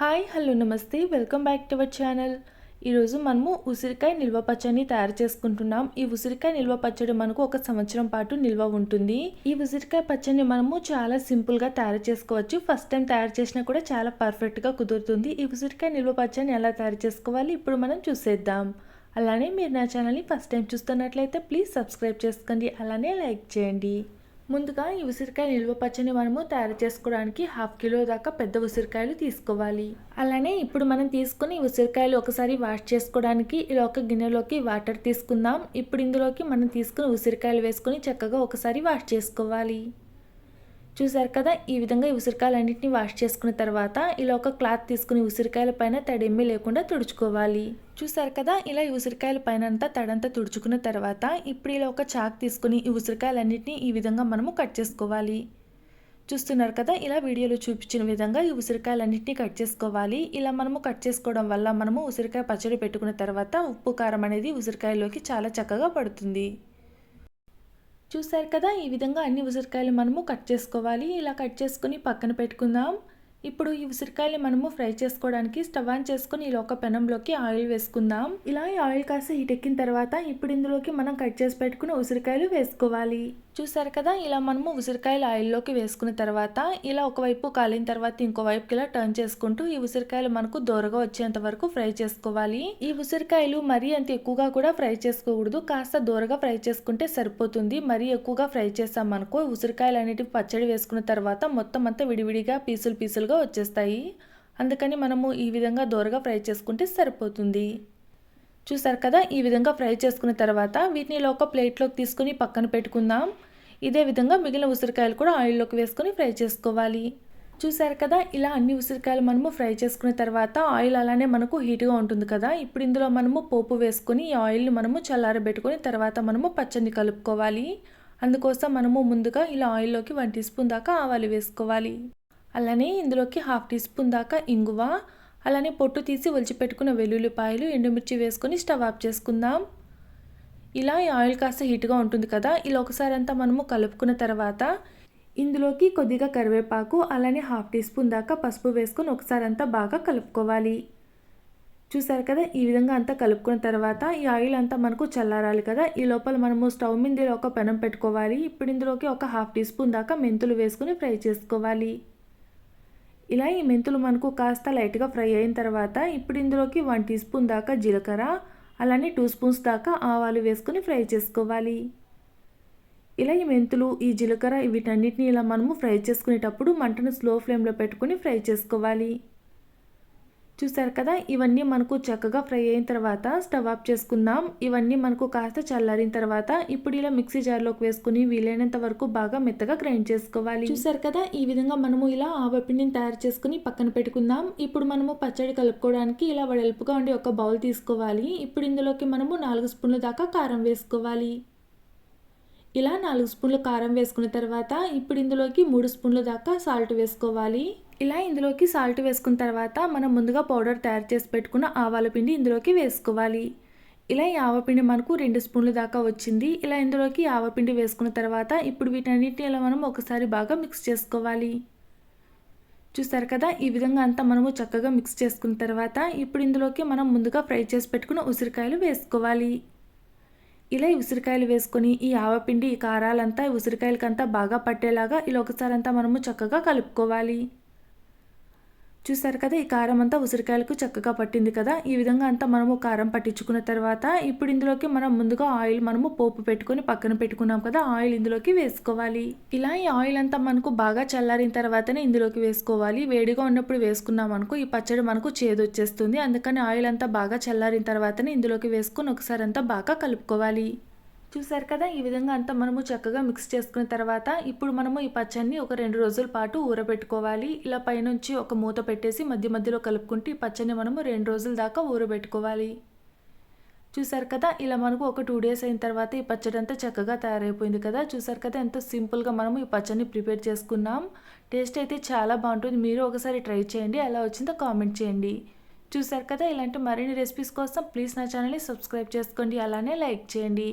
Hi hello నమస్తే welcome back to our channel. ఈరోజు మనము ఉసిరికాయ నిల్వ పచ్చడిని తయారు చేసుకుంటున్నాం. ఈ ఉసిరికాయ నిల్వ పచ్చడి మనకు 1 సంవత్సరం పాటు నిల్వ ఉంటుంది. ఈ ఉసిరికాయ పచ్చడిని మనము చాలా సింపుల్గా తయారు చేసుకోవచ్చు. ఫస్ట్ టైం తయారు చేసినా కూడా చాలా పర్ఫెక్ట్గా కుదురుతుంది. ఈ ఉసిరికాయ నిల్వ పచ్చడిని ఎలా తయారు చేసుకోవాలి ఇప్పుడు మనం చూసేద్దాం. అలానే మీరు నా ఛానల్ని ఫస్ట్ టైం చూస్తున్నట్లయితే ప్లీజ్ సబ్స్క్రైబ్ చేసుకోండి, అలానే లైక్ చేయండి. ముందుగా ఈ ఉసిరికాయ నిల్వ పచ్చడిని మనము తయారు చేసుకోవడానికి 1/2 కిలో దాకా పెద్ద ఉసిరికాయలు తీసుకోవాలి. అలానే ఇప్పుడు మనం తీసుకుని ఉసిరికాయలు ఒకసారి వాష్ చేసుకోవడానికి ఇలా ఒక గిన్నెలోకి వాటర్ తీసుకుందాం. ఇప్పుడు ఇందులోకి మనం తీసుకుని ఉసిరికాయలు వేసుకొని చక్కగా ఒకసారి వాష్ చేసుకోవాలి. చూసారు కదా, ఈ విధంగా ఈ ఉసిరికాయలన్నింటినీ వాష్ చేసుకున్న తర్వాత ఇలా ఒక క్లాత్ తీసుకుని ఉసిరికాయల పైన తడేమీ లేకుండా తుడుచుకోవాలి. చూసారు కదా, ఇలా ఈ ఉసిరికాయల పైన అంతా తడంతా తుడుచుకున్న తర్వాత ఇప్పుడు ఇలా ఒక చాక్ తీసుకుని ఈ ఉసిరికాయలన్నింటినీ ఈ విధంగా మనము కట్ చేసుకోవాలి. చూస్తున్నారు కదా, ఇలా వీడియోలో చూపించిన విధంగా ఈ ఉసిరికాయలన్నింటినీ కట్ చేసుకోవాలి. ఇలా మనము కట్ చేసుకోవడం వల్ల మనము ఉసిరికాయ పచ్చడి పెట్టుకున్న తర్వాత ఉప్పు కారం అనేది ఉసిరికాయలోకి చాలా చక్కగా పడుతుంది. చూసారు కదా, ఈ విధంగా అన్ని ఉసిరికాయలు మనము కట్ చేసుకోవాలి. ఇలా కట్ చేసుకుని పక్కన పెట్టుకుందాం. ఇప్పుడు ఈ ఉసిరికాయలు మనము ఫ్రై చేసుకోవడానికి స్టవ్ ఆన్ చేసుకుని ఇలా ఒక పెనంలోకి ఆయిల్ వేసుకుందాం. ఇలా ఈ ఆయిల్ కాస్త హీట్ ఎక్కిన తర్వాత ఇప్పుడు ఇందులోకి మనం కట్ చేసి పెట్టుకున్న ఉసిరికాయలు వేసుకోవాలి. చూసారు కదా, ఇలా మనము ఉసిరికాయలు ఆయిల్లోకి వేసుకున్న తర్వాత ఇలా ఒకవైపు కాలిన తర్వాత ఇంకో వైపుకి ఇలా టర్న్ చేసుకుంటూ ఈ ఉసిరికాయలు మనకు దోరగా వచ్చేంత వరకు ఫ్రై చేసుకోవాలి. ఈ ఉసిరికాయలు మరీ అంత ఎక్కువగా కూడా ఫ్రై చేసుకోకూడదు, కాస్త దోరగా ఫ్రై చేసుకుంటే సరిపోతుంది. మరీ ఎక్కువగా ఫ్రై చేసామనుకో ఉసిరికాయలు అనేటివి పచ్చడి వేసుకున్న తర్వాత మొత్తం అంతా విడివిడిగా పీసులుగా వచ్చేస్తాయి. అందుకని మనము ఈ విధంగా దోరగా ఫ్రై చేసుకుంటే సరిపోతుంది. చూసారు కదా, ఈ విధంగా ఫ్రై చేసుకున్న తర్వాత వీటిని ఒక ప్లేట్లోకి తీసుకుని పక్కన పెట్టుకుందాం. ఇదే విధంగా మిగిలిన ఉసిరికాయలు కూడా ఆయిల్లోకి వేసుకొని ఫ్రై చేసుకోవాలి. చూసారు కదా, ఇలా అన్ని ఉసిరికాయలు మనము ఫ్రై చేసుకున్న తర్వాత ఆయిల్ అలానే మనకు హీట్గా ఉంటుంది కదా, ఇప్పుడు ఇందులో మనము పోపు వేసుకొని ఈ ఆయిల్ని మనము చల్లారబెట్టుకొని తర్వాత మనము పచ్చడిని కలుపుకోవాలి. అందుకోసం మనము ముందుగా ఇలా ఆయిల్లోకి 1 టీ స్పూన్ దాకా ఆవాలు వేసుకోవాలి. అలానే ఇందులోకి 1/2 టీ స్పూన్ దాకా ఇంగువ, అలానే పొట్టు తీసి ఒలిచిపెట్టుకున్న వెల్లుల్లిపాయలు, ఎండుమిర్చి వేసుకొని స్టవ్ ఆఫ్ చేసుకుందాం. ఇలా ఈ ఆయిల్ కాస్త హీట్గా ఉంటుంది కదా, ఇలా ఒకసారి అంతా మనము కలుపుకున్న తర్వాత ఇందులోకి కొద్దిగా కరివేపాకు, అలానే 1/2 టీ స్పూన్ దాకా పసుపు వేసుకొని ఒకసారి అంతా బాగా కలుపుకోవాలి. చూసారు కదా, ఈ విధంగా అంతా కలుపుకున్న తర్వాత ఈ ఆయిల్ అంతా మనకు చల్లారాలి కదా, ఈ లోపల మనము స్టవ్ మీద ఒక పెనం పెట్టుకోవాలి. ఇప్పుడు ఇందులోకి ఒక 1/2 టీ స్పూన్ దాకా మెంతులు వేసుకొని ఫ్రై చేసుకోవాలి. ఇలా ఈ మెంతులు మనకు కాస్త లైట్గా ఫ్రై అయిన తర్వాత ఇప్పుడు ఇందులోకి 1 టీ స్పూన్ దాకా జీలకర్ర, అలానే 2 స్పూన్స్ దాకా ఆవాలు వేసుకొని ఫ్రై చేసుకోవాలి. ఇలా ఈ మెంతులు, ఈ జీలకర్ర వీటన్నిటిని ఇలా మనము ఫ్రై చేసుకునేటప్పుడు మంటను స్లో ఫ్లేమ్లో పెట్టుకొని ఫ్రై చేసుకోవాలి. చూసారు కదా, ఇవన్నీ మనకు చక్కగా ఫ్రై అయిన తర్వాత స్టవ్ ఆఫ్ చేసుకుందాం. ఇవన్నీ మనకు కాస్త చల్లారిన తర్వాత ఇప్పుడు ఇలా మిక్సీ జార్లోకి వేసుకుని వీలైనంత వరకు బాగా మెత్తగా గ్రైండ్ చేసుకోవాలి. చూసారు కదా, ఈ విధంగా మనము ఇలా ఆవపిండిని తయారు చేసుకుని పక్కన పెట్టుకుందాం. ఇప్పుడు మనము పచ్చడి కలుపుకోవడానికి ఇలా వెడల్పుగా ఉండే ఒక బౌల్ తీసుకోవాలి. ఇప్పుడు ఇందులోకి మనము 4 స్పూన్ల దాకా కారం వేసుకోవాలి. ఇలా 4 స్పూన్లు కారం వేసుకున్న తర్వాత ఇప్పుడు ఇందులోకి 3 స్పూన్ల దాకా సాల్ట్ వేసుకోవాలి. ఇలా ఇందులోకి సాల్ట్ వేసుకున్న తర్వాత మనం ముందుగా పౌడర్ తయారు చేసి పెట్టుకున్న ఆవాల పిండి ఇందులోకి వేసుకోవాలి. ఇలా ఈ ఆవపిండి మనకు 2 స్పూన్ల దాకా వచ్చింది. ఇలా ఇందులోకి ఆవపిండి వేసుకున్న తర్వాత ఇప్పుడు వీటన్నిటిని ఇలా మనం ఒకసారి బాగా మిక్స్ చేసుకోవాలి. చూసారు కదా, ఈ విధంగా అంతా మనము చక్కగా మిక్స్ చేసుకున్న తర్వాత ఇప్పుడు ఇందులోకి మనం ముందుగా ఫ్రై చేసి పెట్టుకున్న ఉసిరికాయలు వేసుకోవాలి. ఇలా ఈ ఉసిరికాయలు వేసుకొని ఈ ఆవపిండి, ఈ కారాలంతా ఈ ఉసిరికాయలకంతా బాగా పట్టేలాగా ఇలా ఒకసారి అంతా మనము చక్కగా కలుపుకోవాలి. చూసారు కదా, ఈ కారం అంతా ఉసిరికాయలకు చక్కగా పట్టింది కదా, ఈ విధంగా అంతా మనము కారం పట్టించుకున్న తర్వాత ఇప్పుడు ఇందులోకి మనం ముందుగా ఆయిల్ మనము పోపు పెట్టుకొని పక్కన పెట్టుకున్నాం కదా, ఆయిల్ ఇందులోకి వేసుకోవాలి. ఇలా ఈ ఆయిల్ అంతా మనకు బాగా చల్లారిన తర్వాతనే ఇందులోకి వేసుకోవాలి. వేడిగా ఉన్నప్పుడు వేసుకున్నాం అనుకో ఈ పచ్చడి మనకు చేదు వచ్చేస్తుంది. అందుకని ఆయిల్ అంతా బాగా చల్లారిన తర్వాతనే ఇందులోకి వేసుకొని ఒకసారి అంతా బాగా కలుపుకోవాలి. చూసారు కదా, ఈ విధంగా అంతా మనము చక్కగా మిక్స్ చేసుకున్న తర్వాత ఇప్పుడు మనము ఈ పచ్చడిని ఒక 2 రోజుల పాటు ఊరబెట్టుకోవాలి. ఇలా పైనుంచి ఒక మూత పెట్టేసి మధ్య మధ్యలో కలుపుకుంటూ ఈ పచ్చడిని మనము 2 రోజుల దాకా ఊరబెట్టుకోవాలి. చూసారు కదా, ఇలా మనకు ఒక 2 డేస్ అయిన తర్వాత ఈ పచ్చడి అంతా చక్కగా తయారైపోయింది కదా. చూసారు కదా, ఎంతో సింపుల్గా మనము ఈ పచ్చడిని ప్రిపేర్ చేసుకున్నాం. టేస్ట్ అయితే చాలా బాగుంటుంది. మీరు ఒకసారి ట్రై చేయండి, ఎలా వచ్చిందో కామెంట్ చేయండి. చూసారు కదా, ఇలాంటి మరిన్ని రెసిపీస్ కోసం ప్లీజ్ నా ఛానల్ని సబ్స్క్రైబ్ చేసుకోండి, అలానే లైక్ చేయండి.